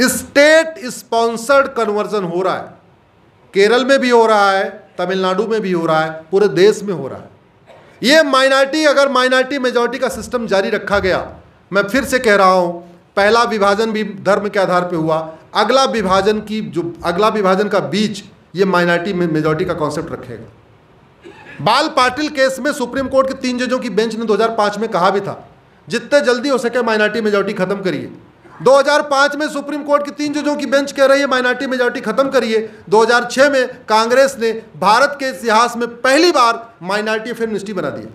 State sponsored conversion हो रहा है। केरल में भी हो रहा है, तमिलनाडु में भी हो रहा है, पूरे देश में हो रहा है। ये माइनॉरिटी, अगर माइनॉरिटी मेजॉरिटी का सिस्टम जारी रखा गया, मैं फिर से कह रहा हूं, पहला विभाजन भी धर्म के आधार पे हुआ, अगला विभाजन का बीच ये माइनॉरिटी मेजॉरिटी का कॉन्सेप्ट रखेगा। बाल पाटिल केस में सुप्रीम कोर्ट के 3 जजों की बेंच ने 2005 में कहा भी था, जितने जल्दी हो सके माइनॉरिटी मेजॉरिटी खत्म करिए। 2005 में सुप्रीम कोर्ट की 3 जजों की बेंच कह रही है माइनॉरिटी मेजॉरिटी खत्म करिए। 2006 में कांग्रेस ने भारत के इतिहास में पहली बार माइनॉरिटी फिल्म मिनिस्ट्री बना दिया।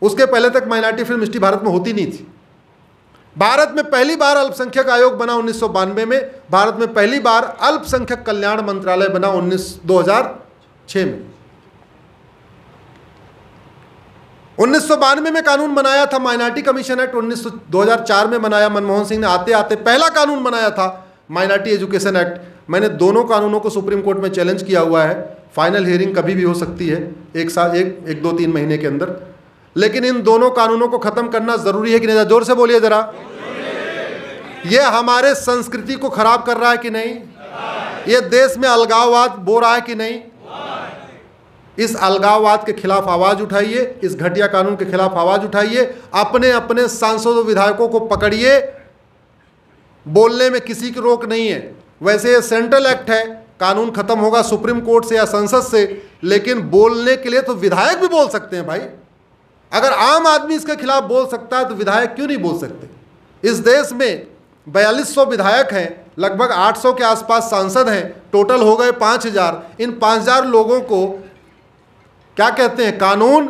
उसके पहले तक माइनॉरिटी फिल्म मिनिस्ट्री भारत में होती नहीं थी। भारत में पहली बार अल्पसंख्यक आयोग बना 1992 में। भारत में पहली बार अल्पसंख्यक कल्याण मंत्रालय बना 2006 में। 1992 में कानून बनाया था माइनॉरिटी कमीशन एक्ट, 2004 में बनाया मनमोहन सिंह ने, आते आते पहला कानून बनाया था माइनॉरिटी एजुकेशन एक्ट। मैंने दोनों कानूनों को सुप्रीम कोर्ट में चैलेंज किया हुआ है। फाइनल हियरिंग कभी भी हो सकती है, एक 2-3 महीने के अंदर। लेकिन इन दोनों कानूनों को खत्म करना जरूरी है कि नहीं? जोर से बोलिए जरा। ये हमारे संस्कृति को खराब कर रहा है कि नहीं? ये देश में अलगाववाद बो रहा है कि नहीं? इस अलगाववाद के खिलाफ आवाज उठाइए, इस घटिया कानून के खिलाफ आवाज उठाइए। अपने अपने सांसदों विधायकों को पकड़िए, बोलने में किसी की रोक नहीं है। वैसे ये सेंट्रल एक्ट है, कानून खत्म होगा सुप्रीम कोर्ट से या संसद से, लेकिन बोलने के लिए तो विधायक भी बोल सकते हैं भाई। अगर आम आदमी इसके खिलाफ बोल सकता है तो विधायक क्यों नहीं बोल सकते? इस देश में 4200 विधायक हैं, लगभग 800 के आसपास सांसद हैं, टोटल हो गए 5000। इन 5000 लोगों को क्या कहते हैं? कानून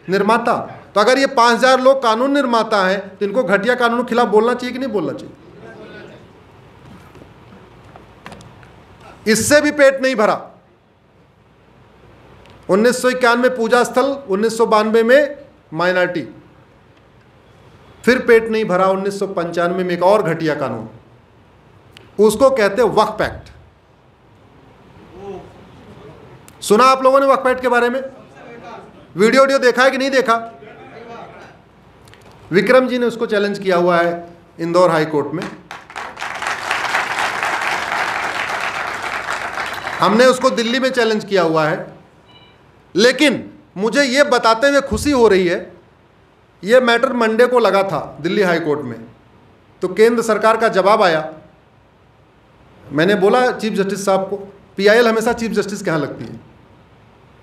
निर्माता। तो अगर ये 5000 लोग कानून निर्माता हैं तो इनको घटिया कानून के खिलाफ बोलना चाहिए कि नहीं बोलना चाहिए? इससे भी पेट नहीं भरा। 1951 में पूजा स्थल, 1992 में माइनॉरिटी, फिर पेट नहीं भरा 1995 में एक और घटिया कानून, उसको कहते हैं वक्फ एक्ट। सुना आप लोगों ने वक्फ एक्ट के बारे में? वीडियो देखा है कि नहीं देखा? विक्रम जी ने उसको चैलेंज किया हुआ है इंदौर हाई कोर्ट में। हमने उसको दिल्ली में चैलेंज किया हुआ है। लेकिन मुझे ये बताते हुए खुशी हो रही है, ये मैटर मंडे को लगा था दिल्ली हाई कोर्ट में, तो केंद्र सरकार का जवाब आया। मैंने बोला चीफ जस्टिस साहब को, पीआईएल हमेशा चीफ जस्टिस के यहाँ लगती है।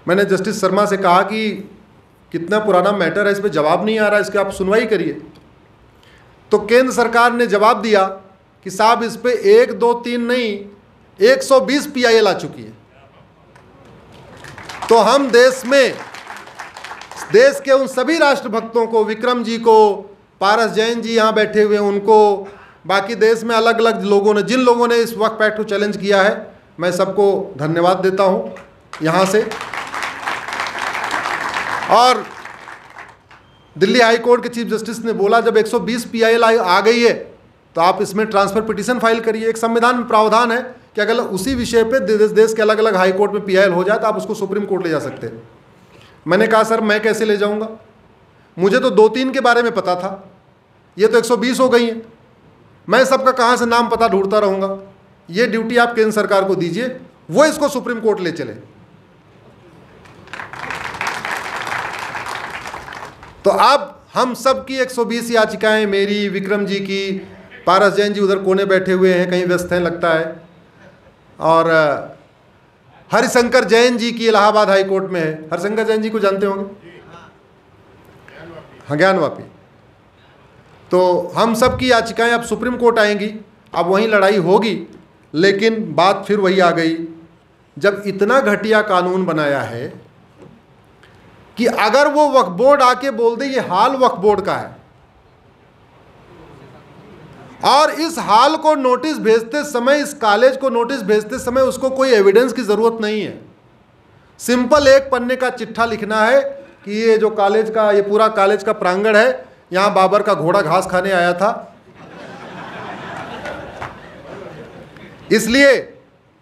मैंने जस्टिस शर्मा से कहा कि कितना पुराना मैटर है, इस पर जवाब नहीं आ रहा, इसके आप सुनवाई करिए। तो केंद्र सरकार ने जवाब दिया कि साहब इस पे 1, 2, 3 नहीं 120 पीआईएल आ चुकी है। तो हम देश के उन सभी राष्ट्रभक्तों को, विक्रम जी को, पारस जैन जी यहाँ बैठे हुए हैं उनको, बाकी देश में अलग अलग लोगों ने, जिन लोगों ने इस वक्फ एक्ट को चैलेंज किया है, मैं सबको धन्यवाद देता हूँ यहाँ से। और दिल्ली हाई कोर्ट के चीफ जस्टिस ने बोला जब 120 पीआईएल आ गई है तो आप इसमें ट्रांसफर पिटीशन फाइल करिए। एक संविधान में प्रावधान है कि अगर उसी विषय पे देश के अलग अलग हाई कोर्ट में पीआईएल हो जाए तो आप उसको सुप्रीम कोर्ट ले जा सकते हैं। मैंने कहा सर मैं कैसे ले जाऊंगा, मुझे तो 2-3 के बारे में पता था, ये तो 120 हो गई हैं, मैं सबका कहाँ से नाम पता ढूंढता रहूँगा। ये ड्यूटी आप केंद्र सरकार को दीजिए, वो इसको सुप्रीम कोर्ट ले चले। तो अब हम सब की 120 याचिकाएं, मेरी, विक्रम जी की, पारस जैन जी उधर कोने बैठे हुए हैं, कहीं व्यस्त हैं लगता है, और हरिशंकर जैन जी की इलाहाबाद हाई कोर्ट में है। हरिशंकर जैन जी को जानते होंगे, हाँ, ज्ञानवापी। तो हम सब की याचिकाएं अब सुप्रीम कोर्ट आएंगी, अब वहीं लड़ाई होगी। लेकिन बात फिर वही आ गई, जब इतना घटिया कानून बनाया है कि अगर वो वक्फ बोर्ड आके बोल दे ये हाल वक्फ बोर्ड का है, और इस हाल को नोटिस भेजते समय, इस कॉलेज को नोटिस भेजते समय उसको कोई एविडेंस की ज़रूरत नहीं है, सिंपल 1 पन्ने का चिट्ठा लिखना है कि ये जो कॉलेज का, ये पूरा कॉलेज का प्रांगण है, यहाँ बाबर का घोड़ा घास खाने आया था, इसलिए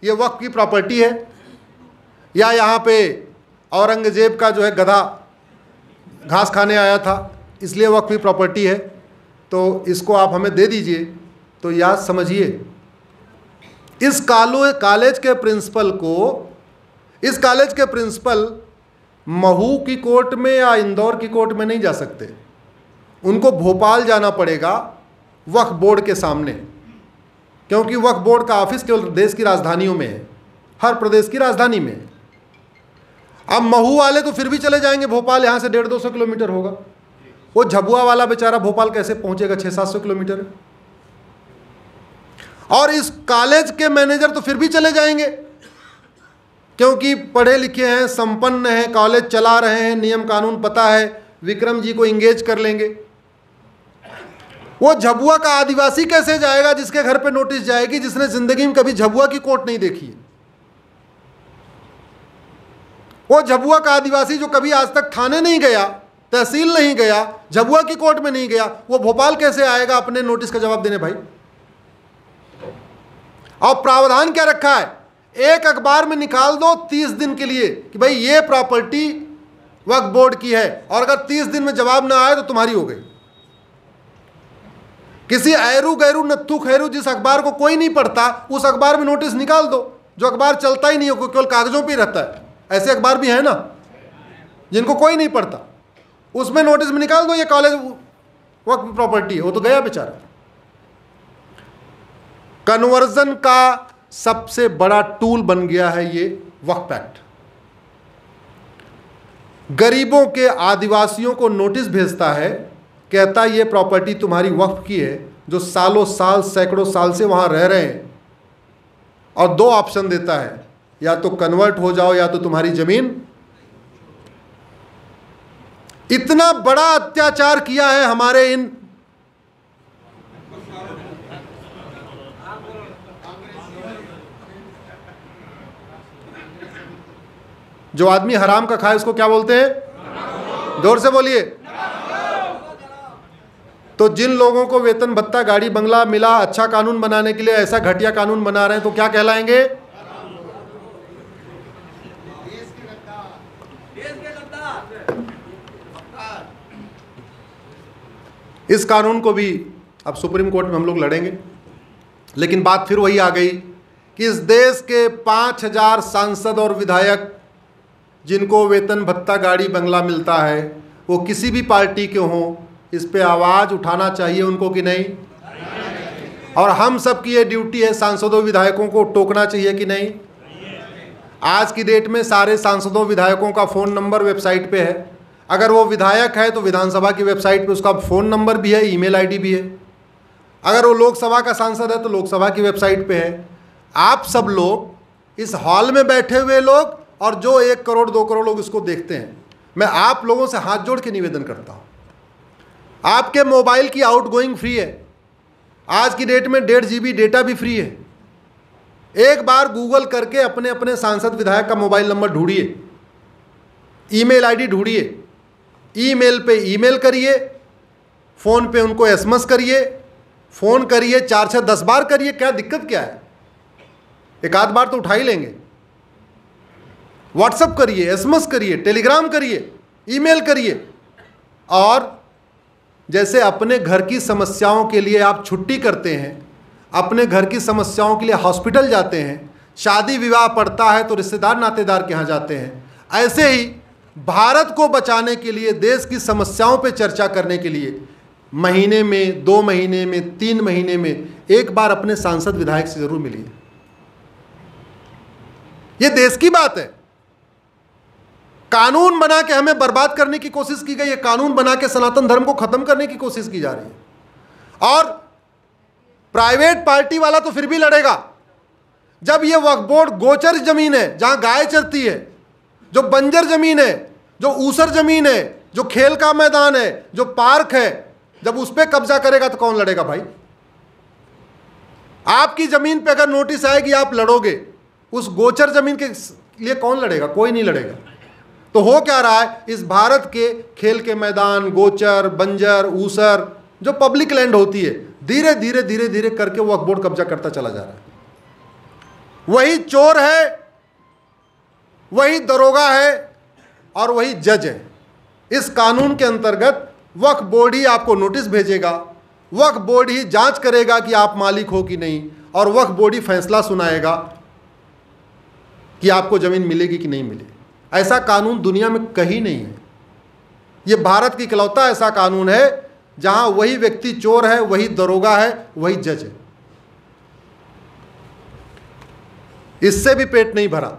ये वक्फ की प्रॉपर्टी है, या यहाँ पे औरंगजेब का जो है गधा घास खाने आया था, इसलिए वक्फ की प्रॉपर्टी है, तो इसको आप हमें दे दीजिए। तो याद समझिए इस कॉलेज के प्रिंसिपल महू की कोर्ट में या इंदौर की कोर्ट में नहीं जा सकते, उनको भोपाल जाना पड़ेगा वक्फ बोर्ड के सामने, क्योंकि वक्फ बोर्ड का ऑफिस केवल देश की राजधानियों में है, हर प्रदेश की राजधानी में। अब महू वाले तो फिर भी चले जाएंगे भोपाल, यहाँ से 150-200 किलोमीटर होगा। वो झबुआ वाला बेचारा भोपाल कैसे पहुंचेगा, 600-700 किलोमीटर। और इस कॉलेज के मैनेजर तो फिर भी चले जाएंगे, क्योंकि पढ़े लिखे हैं, संपन्न हैं, कॉलेज चला रहे हैं, नियम कानून पता है, विक्रम जी को इंगेज कर लेंगे। वो झबुआ का आदिवासी कैसे जाएगा जिसके घर पे नोटिस जाएगी, जिसने जिंदगी में कभी झबुआ की कोर्ट नहीं देखी है? वो झबुआ का आदिवासी जो कभी आज तक थाने नहीं गया, तहसील नहीं गया, झबुआ की कोर्ट में नहीं गया, वो भोपाल कैसे आएगा अपने नोटिस का जवाब देने भाई? और प्रावधान क्या रखा है, एक अखबार में निकाल दो 30 दिन के लिए कि भाई ये प्रॉपर्टी वक्फ बोर्ड की है, और अगर 30 दिन में जवाब ना आए तो तुम्हारी हो गई। किसी ऐरू गैरू नत्थु खैरू जिस अखबार को कोई नहीं पढ़ता, उस अखबार में नोटिस निकाल दो, जो अखबार चलता ही नहीं हो, केवल कागजों पे ही रहता है। ऐसे अखबार भी है ना जिनको कोई नहीं पढ़ता, उसमें नोटिस में निकाल दो ये कॉलेज वक्फ प्रॉपर्टी है, वो तो गया बेचारा। कन्वर्जन का सबसे बड़ा टूल बन गया है ये वक्फ एक्ट। गरीबों के, आदिवासियों को नोटिस भेजता है, कहता है ये प्रॉपर्टी तुम्हारी वक्फ की है, जो सालों साल, सैकड़ों साल से वहां रह रहे हैं, और 2 ऑप्शन देता है, या तो कन्वर्ट हो जाओ या तो तुम्हारी जमीन। इतना बड़ा अत्याचार किया है हमारे इन जो आदमी हराम का खाए उसको क्या बोलते हैं? जोर से बोलिए। तो जिन लोगों को वेतन भत्ता, गाड़ी बंगला मिला, अच्छा कानून बनाने के लिए ऐसा घटिया कानून बना रहे हैं, तो क्या कहलाएंगे? इस कानून को भी अब सुप्रीम कोर्ट में हम लोग लड़ेंगे, लेकिन बात फिर वही आ गई कि इस देश के 5000 सांसद और विधायक जिनको वेतन भत्ता, गाड़ी बंगला मिलता है, वो किसी भी पार्टी के हों, इस पे आवाज़ उठाना चाहिए उनको कि नहीं? और हम सब की ये ड्यूटी है सांसदों विधायकों को टोकना चाहिए कि नहीं? आज की डेट में सारे सांसदों विधायकों का फ़ोन नंबर वेबसाइट पे है। अगर वो विधायक है तो विधानसभा की वेबसाइट पे उसका फ़ोन नंबर भी है, ईमेल आईडी भी है। अगर वो लोकसभा का सांसद है तो लोकसभा की वेबसाइट पे है। आप सब लोग, इस हॉल में बैठे हुए लोग और जो 1 करोड़ 2 करोड़ लोग इसको देखते हैं, मैं आप लोगों से हाथ जोड़ के निवेदन करता हूँ, आपके मोबाइल की आउटगोइंग फ्री है। आज की डेट में 1.5 GB डेटा भी फ्री है। एक बार गूगल करके अपने अपने सांसद विधायक का मोबाइल नंबर ढूंढिए, ईमेल आईडी ढूंढिए, ईमेल पे ईमेल करिए, फ़ोन पे उनको एसएमएस करिए, फ़ोन करिए 4-6-10 बार करिए, क्या दिक्कत क्या है? एक आध बार तो उठा ही लेंगे। व्हाट्सएप करिए, एसएमएस करिए, टेलीग्राम करिए, ईमेल करिए। और जैसे अपने घर की समस्याओं के लिए आप छुट्टी करते हैं, अपने घर की समस्याओं के लिए हॉस्पिटल जाते हैं, शादी विवाह पड़ता है तो रिश्तेदार नातेदार के यहाँ जाते हैं, ऐसे ही भारत को बचाने के लिए, देश की समस्याओं पे चर्चा करने के लिए महीने में, 2 महीने में, 3 महीने में एक बार अपने सांसद विधायक से जरूर मिलिए। ये देश की बात है। कानून बना के हमें बर्बाद करने की कोशिश की गई है, कानून बना के सनातन धर्म को खत्म करने की कोशिश की जा रही है। और प्राइवेट पार्टी वाला तो फिर भी लड़ेगा। जब ये वक्फ बोर्ड गोचर जमीन है, जहां गाय चरती है, जो बंजर जमीन है, जो ऊसर जमीन है, जो खेल का मैदान है, जो पार्क है, जब उस पर कब्जा करेगा तो कौन लड़ेगा भाई? आपकी जमीन पे अगर नोटिस आएगी आप लड़ोगे, उस गोचर जमीन के लिए कौन लड़ेगा? कोई नहीं लड़ेगा। तो हो क्या रहा है, इस भारत के खेल के मैदान, गोचर, बंजर, ऊसर, जो पब्लिक लैंड होती है, धीरे धीरे धीरे धीरे करके वक्फ बोर्ड कब्जा करता चला जा रहा है। वही चोर है, वही दरोगा है और वही जज है। इस कानून के अंतर्गत वक्फ बोर्ड ही आपको नोटिस भेजेगा, वक्फ बोर्ड ही जांच करेगा कि आप मालिक हो कि नहीं, और वक्फ बोर्ड फैसला सुनाएगा कि आपको ज़मीन मिलेगी कि नहीं मिलेगी। ऐसा कानून दुनिया में कहीं नहीं है। ये भारत की इकलौता ऐसा कानून है जहां वही व्यक्ति चोर है, वही दरोगा है, वही जज है। इससे भी पेट नहीं भरा।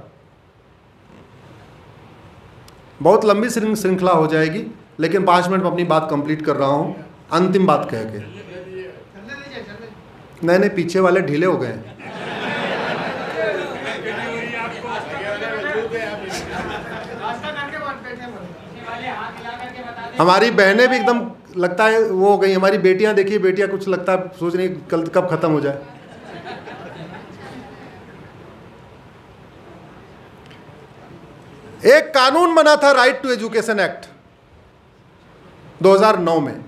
बहुत लंबी श्रृंखला हो जाएगी, लेकिन 5 मिनट में अपनी बात कंप्लीट कर रहा हूं, अंतिम बात कह के। नहीं, पीछे वाले ढीले हो गए। हमारी बहनें भी एकदम लगता है वो हो गई। हमारी बेटियां देखिए, बेटियां कुछ लगता है सोच रही कल कब खत्म हो जाए। एक कानून बना था राइट टू एजुकेशन एक्ट 2009 में,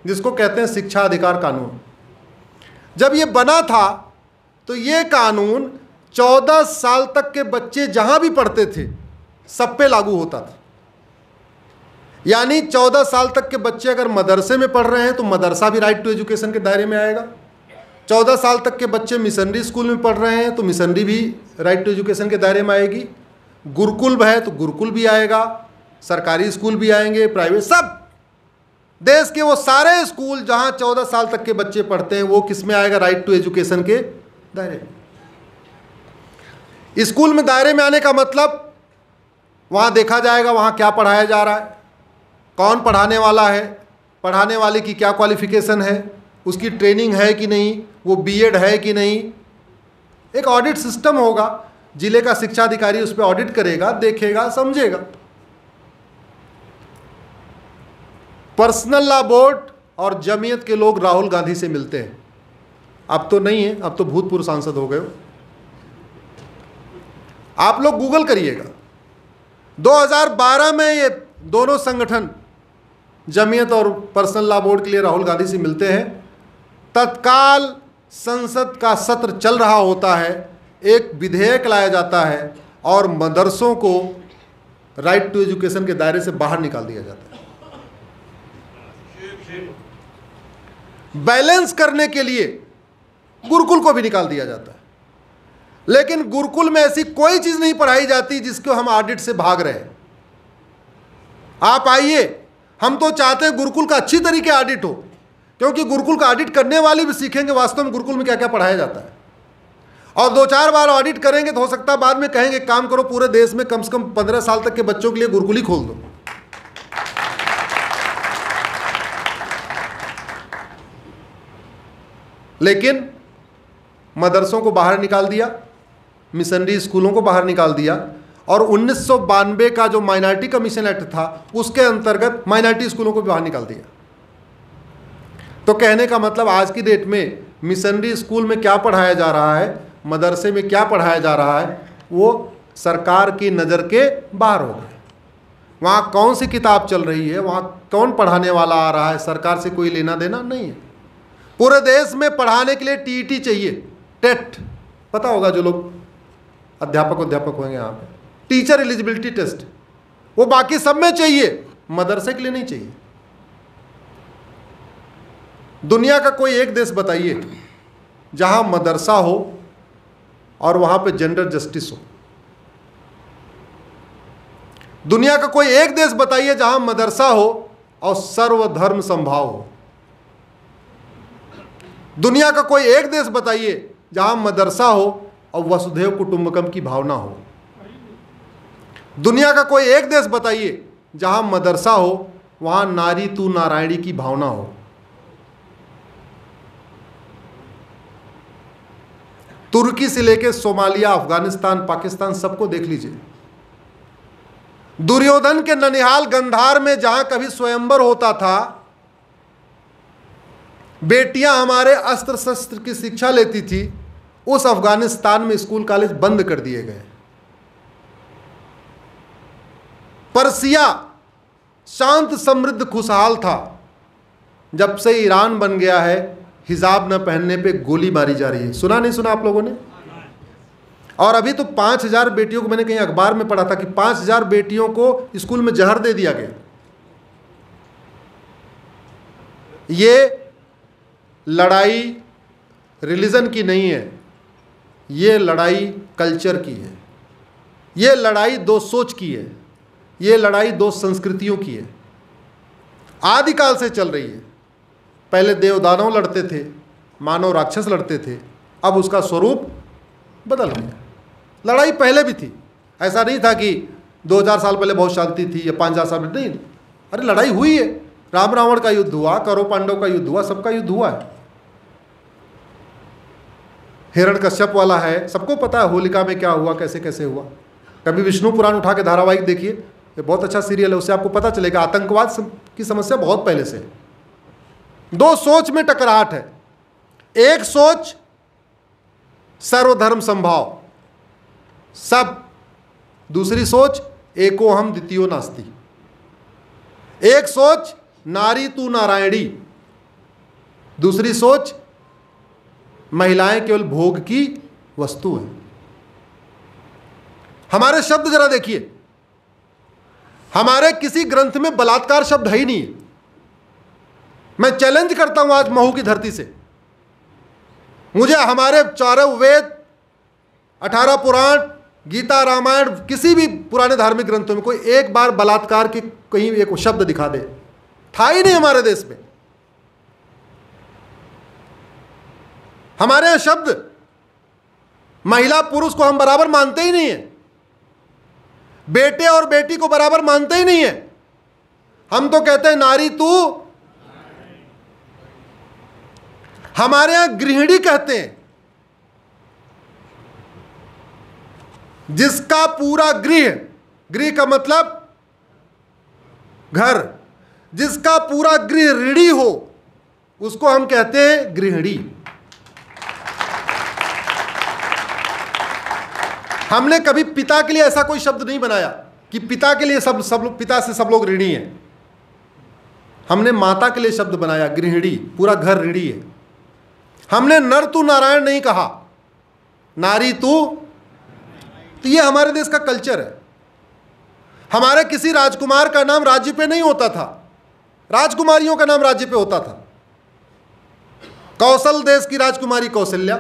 जिसको कहते हैं शिक्षा अधिकार कानून। जब ये बना था तो ये कानून 14 साल तक के बच्चे जहां भी पढ़ते थे सब पे लागू होता था। यानी 14 साल तक के बच्चे अगर मदरसे में पढ़ रहे हैं तो मदरसा भी राइट टू एजुकेशन के दायरे में आएगा। 14 साल तक के बच्चे मिशनरी स्कूल में पढ़ रहे हैं तो मिशनरी भी राइट टू एजुकेशन के दायरे में आएगी। गुरुकुल है तो गुरुकुल भी आएगा, सरकारी स्कूल भी आएंगे, प्राइवेट, सब देश के वो सारे स्कूल जहां 14 साल तक के बच्चे पढ़ते हैं वो किस में आएगा? राइट टू एजुकेशन के दायरे में। स्कूल में दायरे में आने का मतलब वहां देखा जाएगा वहां क्या पढ़ाया जा रहा है, कौन पढ़ाने वाला है, पढ़ाने वाले की क्या क्वालिफिकेशन है, उसकी ट्रेनिंग है कि नहीं, वो बीएड है कि नहीं। एक ऑडिट सिस्टम होगा, जिले का शिक्षा अधिकारी उस पर ऑडिट करेगा, देखेगा, समझेगा। पर्सनल लॉ बोर्ड और जमीयत के लोग राहुल गांधी से मिलते हैं। अब तो नहीं है, अब तो भूतपूर्व सांसद हो गए हो। आप लोग गूगल करिएगा, 2012 में ये दोनों संगठन जमीयत और पर्सनल लॉ बोर्ड के लिए राहुल गांधी से मिलते हैं। तत्काल संसद का सत्र चल रहा होता है, एक विधेयक लाया जाता है और मदरसों को राइट टू एजुकेशन के दायरे से बाहर निकाल दिया जाता है। बैलेंस करने के लिए गुरुकुल को भी निकाल दिया जाता है। लेकिन गुरुकुल में ऐसी कोई चीज नहीं पढ़ाई जाती जिसको हम ऑडिट से भाग रहे हैं। आप आइए, हम तो चाहते हैं गुरुकुल का अच्छी तरीके ऑडिट हो, क्योंकि गुरुकुल का ऑडिट करने वाले भी सीखेंगे वास्तव में गुरुकुल में क्या क्या पढ़ाया जाता है। और 2-4 बार ऑडिट करेंगे तो हो सकता है बाद में कहेंगे काम करो, पूरे देश में कम से कम 15 साल तक के बच्चों के लिए गुरुकुल ही खोल दो। लेकिन मदरसों को बाहर निकाल दिया, मिशनरी स्कूलों को बाहर निकाल दिया, और 1992 का जो माइनॉरिटी कमीशन एक्ट था उसके अंतर्गत माइनॉरिटी स्कूलों को भी बाहर निकाल दिया। तो कहने का मतलब आज की डेट में मिशनरी स्कूल में क्या पढ़ाया जा रहा है, मदरसे में क्या पढ़ाया जा रहा है, वो सरकार की नज़र के बाहर हो गए। वहाँ कौन सी किताब चल रही है, वहाँ कौन पढ़ाने वाला आ रहा है, सरकार से कोई लेना देना नहीं है। पूरे देश में पढ़ाने के लिए टीईटी चाहिए, टेट, पता होगा जो लोग अध्यापक होंगे यहाँ पे, टीचर एलिजिबिलिटी टेस्ट, वो बाकी सब में चाहिए, मदरसे के लिए नहीं चाहिए। दुनिया का कोई एक देश बताइए जहां मदरसा हो और वहां पे जेंडर जस्टिस हो। दुनिया का कोई एक देश बताइए जहां मदरसा हो और सर्वधर्म समभाव हो। दुनिया का कोई एक देश बताइए जहां मदरसा हो और वसुधैव कुटुंबकम की भावना हो। दुनिया का कोई एक देश बताइए जहां मदरसा हो वहां नारी तू नारायणी की भावना हो। तुर्की से लेकर सोमालिया, अफगानिस्तान, पाकिस्तान, सबको देख लीजिए। दुर्योधन के ननिहाल गंधार में जहां कभी स्वयंवर होता था, बेटियां हमारे अस्त्र शस्त्र की शिक्षा लेती थी, उस अफगानिस्तान में स्कूल कॉलेज बंद कर दिए गए। पर्सिया शांत, समृद्ध, खुशहाल था, जब से ईरान बन गया है हिजाब न पहनने पे गोली मारी जा रही है। सुना नहीं सुना आप लोगों ने? और अभी तो 5000 बेटियों को, मैंने कहीं अखबार में पढ़ा था कि 5000 बेटियों को स्कूल में जहर दे दिया गया। ये लड़ाई रिलीजन की नहीं है, ये लड़ाई कल्चर की है, ये लड़ाई दो सोच की है, ये लड़ाई दो संस्कृतियों की है, आदिकाल से चल रही है। पहले देव दानव लड़ते थे, मानव राक्षस लड़ते थे, अब उसका स्वरूप बदल गया। लड़ाई पहले भी थी, ऐसा नहीं था कि 2000 साल पहले बहुत शांति थी या 5000 साल पहले, नहीं। अरे लड़ाई हुई है, राम रावण का युद्ध हुआ, कौरव पांडव का युद्ध हुआ, सबका युद्ध हुआ है। हिरण्यकश्यप वाला है, सबको पता है होलिका में क्या हुआ, कैसे कैसे हुआ। कभी विष्णु पुराण उठा के धारावाहिक देखिए, ये बहुत अच्छा सीरियल है, उससे आपको पता चलेगा आतंकवाद की समस्या बहुत पहले से है। दो सोच में टकराहट है, एक सोच सर्वधर्म संभाव सब, दूसरी सोच एको हम द्वितीयो नास्ति। एक सोच नारी तू नारायणी, दूसरी सोच महिलाएं केवल भोग की वस्तु है। हमारे शब्द जरा देखिए, हमारे किसी ग्रंथ में बलात्कार शब्द है ही नहीं है। मैं चैलेंज करता हूं आज महू की धरती से, मुझे हमारे चारों वेद, 18 पुराण, गीता, रामायण, किसी भी पुराने धार्मिक ग्रंथों में कोई एक बार बलात्कार की कहीं एक शब्द दिखा दे, था ही नहीं हमारे देश में। हमारे यहां शब्द महिला पुरुष को हम बराबर मानते ही नहीं है, बेटे और बेटी को बराबर मानते ही नहीं है। हम तो कहते हैं नारी तू, हमारे यहां गृहिणी कहते हैं, जिसका पूरा गृह, गृह का मतलब घर, जिसका पूरा गृह ऋणी हो उसको हम कहते हैं गृहिणी। हमने कभी पिता के लिए ऐसा कोई शब्द नहीं बनाया कि पिता के लिए सब पिता से सब लोग ऋणी हैं। हमने माता के लिए शब्द बनाया गृहिणी, पूरा घर ऋणी है। हमने नर तू नारायण नहीं कहा, नारी तू। तो ये हमारे देश का कल्चर है। हमारे किसी राजकुमार का नाम राज्य पे नहीं होता था, राजकुमारियों का नाम राज्य पे होता था। कौशल देश की राजकुमारी कौशल्या,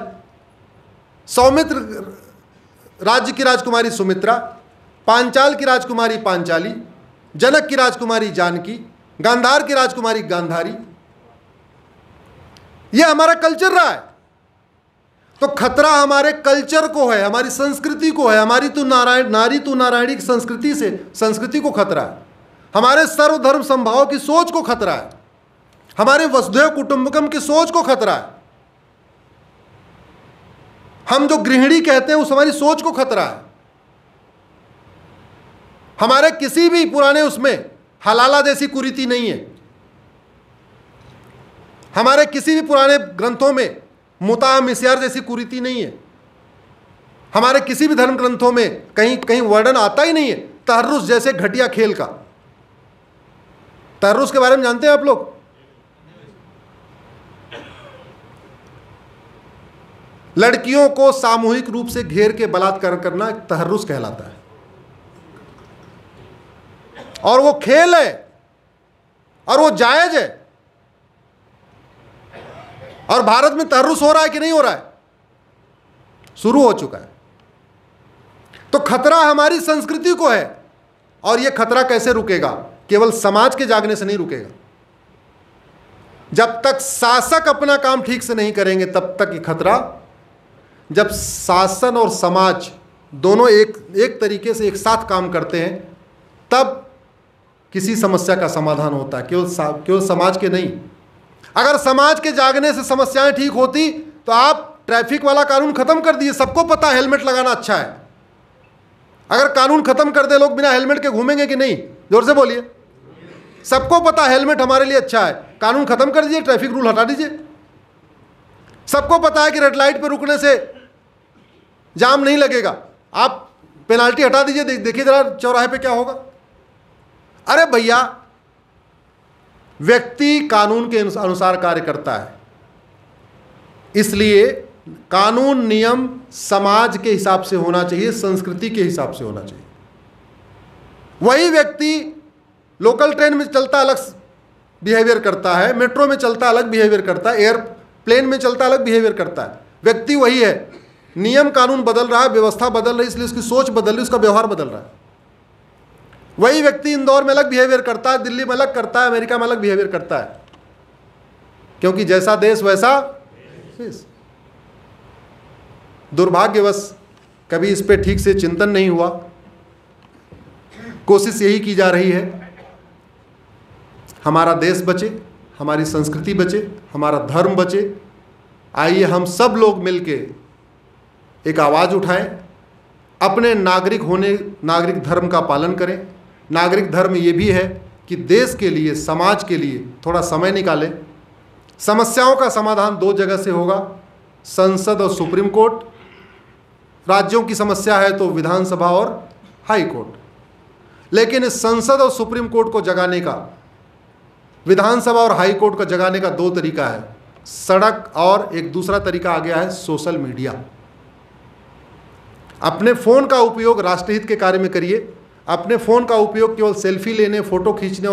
सौमित्र राज्य की राजकुमारी सुमित्रा, पांचाल की राजकुमारी पांचाली, जनक की राजकुमारी जानकी, गांधार की राजकुमारी गांधारी। यह हमारा कल्चर रहा है। तो खतरा हमारे कल्चर को है, हमारी संस्कृति को है, हमारी तो नारी तो नारायणी की संस्कृति से, संस्कृति को खतरा है, हमारे सर्वधर्म संभाव की सोच को खतरा है, हमारे वसुधैव कुटुंबकम की सोच को खतरा है। हम जो गृहिणी कहते हैं उस हमारी सोच को खतरा है। हमारे किसी भी पुराने उसमें हलाला जैसी कुरीति नहीं है। हमारे किसी भी पुराने ग्रंथों में मुता मिस्यार जैसी कुरीति नहीं है। हमारे किसी भी धर्म ग्रंथों में कहीं कहीं वर्णन आता ही नहीं है तहर्रुस जैसे घटिया खेल का। तहर्रुस के बारे में जानते हैं आप लोग? लड़कियों को सामूहिक रूप से घेर के बलात्कार करना तहर्रुस कहलाता है, और वो खेल है और वो जायज है। और भारत में तहर्रुस हो रहा है कि नहीं हो रहा है? शुरू हो चुका है। तो खतरा हमारी संस्कृति को है, और यह खतरा कैसे रुकेगा? केवल समाज के जागने से नहीं रुकेगा। जब तक शासक अपना काम ठीक से नहीं करेंगे तब तक ये खतरा, जब शासन और समाज दोनों एक तरीके से एक साथ काम करते हैं तब किसी समस्या का समाधान होता है, केवल समाज के नहीं। अगर समाज के जागने से समस्याएं ठीक होती तो आप ट्रैफिक वाला कानून खत्म कर दिए। सबको पता है हेलमेट लगाना अच्छा है। अगर कानून खत्म कर दे, लोग बिना हेलमेट के घूमेंगे कि नहीं? जोर से बोलिए। सबको पता है हेलमेट हमारे लिए अच्छा है, कानून खत्म कर दीजिए, ट्रैफिक रूल हटा दीजिए। सबको पता है कि रेड लाइट पे रुकने से जाम नहीं लगेगा, आप पेनाल्टी हटा दीजिए, देखिए जरा चौराहे पे क्या होगा। अरे भैया, व्यक्ति कानून के अनुसार कार्य करता है, इसलिए कानून नियम समाज के हिसाब से होना चाहिए, संस्कृति के हिसाब से होना चाहिए। वही व्यक्ति लोकल ट्रेन में चलता अलग बिहेवियर करता है, मेट्रो में चलता अलग बिहेवियर करता है, एयरप्लेन में चलता अलग बिहेवियर करता है। व्यक्ति वही है, नियम कानून बदल रहा है, व्यवस्था बदल रही है, इसलिए उसकी सोच बदल रही है, उसका व्यवहार बदल रहा है। वही व्यक्ति इंदौर में अलग बिहेवियर करता है, दिल्ली में अलग करता है, अमेरिका में अलग बिहेवियर करता है, क्योंकि जैसा देश वैसा देश। दुर्भाग्यवश कभी इस पे ठीक से चिंतन नहीं हुआ। कोशिश यही की जा रही है हमारा देश बचे, हमारी संस्कृति बचे, हमारा धर्म बचे। आइए हम सब लोग मिलके एक आवाज़ उठाएं, अपने नागरिक धर्म का पालन करें। नागरिक धर्म ये भी है कि देश के लिए, समाज के लिए थोड़ा समय निकालें। समस्याओं का समाधान दो जगह से होगा, संसद और सुप्रीम कोर्ट। राज्यों की समस्या है तो विधानसभा और हाई कोर्ट। लेकिन इस संसद और सुप्रीम कोर्ट को जगाने का, विधानसभा और हाई कोर्ट को जगाने का दो तरीका है, सड़क, और एक दूसरा तरीका आ गया है सोशल मीडिया। अपने फ़ोन का उपयोग राष्ट्रहित के कार्य में करिए। अपने फ़ोन का उपयोग केवल सेल्फी लेने, फ़ोटो खींचने